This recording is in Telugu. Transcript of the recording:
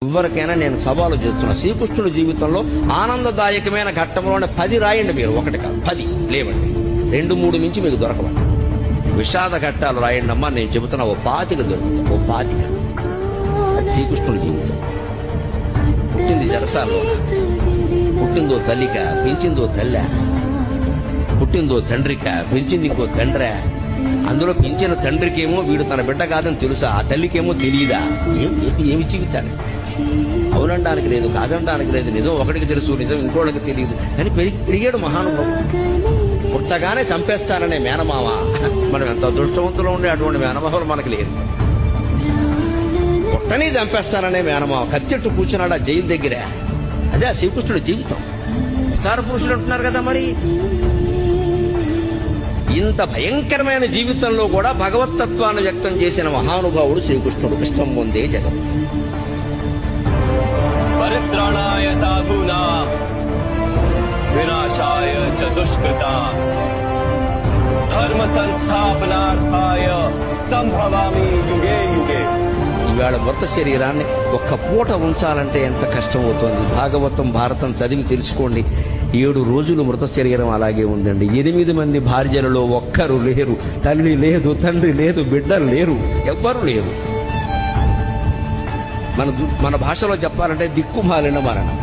ఎవరికైనా నేను సవాలు చేస్తున్నా, శ్రీకృష్ణుడి జీవితంలో ఆనందదాయకమైన ఘట్టంలోనే 10 రాయండి. మీరు ఒకటి కాదు 10 లేవండి, 2-3 మించి మీకు దొరకవండి. విషాద ఘట్టాలు రాయండి అమ్మా, నేను చెబుతున్నా ఓ 25 దొరుకుతా, ఓ 25. అది శ్రీకృష్ణుడి జీవితం. పుట్టింది జరసాల్లో, పుట్టిందో తల్లిక, పెంచిందో తల్లి, పుట్టిందో తండ్రిక, పెంచింది ఇంకో తండ్రి. అందులో పెంచిన తండ్రికేమో వీడు తన బిడ్డ కాదని తెలుసా, ఆ తల్లికేమో తెలియదా? ఏమి జీవితాలు? అవునడానికి లేదు, కాదనడానికి లేదు. నిజం ఒకటికి తెలుసు, నిజం ఇంకోళ్ళకి తెలియదు. కానీ పెరిగాడు మహానుభావుడు. పుట్టగానే చంపేస్తారనే మేనమామ. మనం ఎంత అదృష్టవంతులు ఉండే అటువంటి మేనమామలు మనకి లేదు. పుట్టని చంపేస్తారనే మేనమామ కత్తెట్టు కూర్చున్నాడు ఆ జైలు దగ్గర. అదే శ్రీకృష్ణుడి జీవితం. విస్తార పురుషుడు అంటున్నారు కదా. మరి ఇంత భయంకరమైన జీవితంలో కూడా భగవత్తత్వాన్ని వ్యక్తం చేసిన మహానుభావుడు శ్రీకృష్ణుడు. కృష్ణం పొందే జగత్. పరిత్రాణాయ సాధూనాం వినాశాయ చ దుష్కృతాం ధర్మ సంస్థాపనార్థాయ సంభవామి యుగే యుగే. ఇవాళ మృత శరీరాన్ని ఒక్క పూట ఉంచాలంటే ఎంత కష్టమవుతోంది. భాగవతం భారతం చదివి తెలుసుకోండి. 7 రోజులు మృత శరీరం అలాగే ఉందండి. 8 మంది భార్యలలో ఒక్కరు లేరు. తల్లి లేదు, తండ్రి లేదు, బిడ్డలు లేరు, ఎవ్వరు లేరు. మన భాషలో చెప్పాలంటే దిక్కుమాలిన మరణం.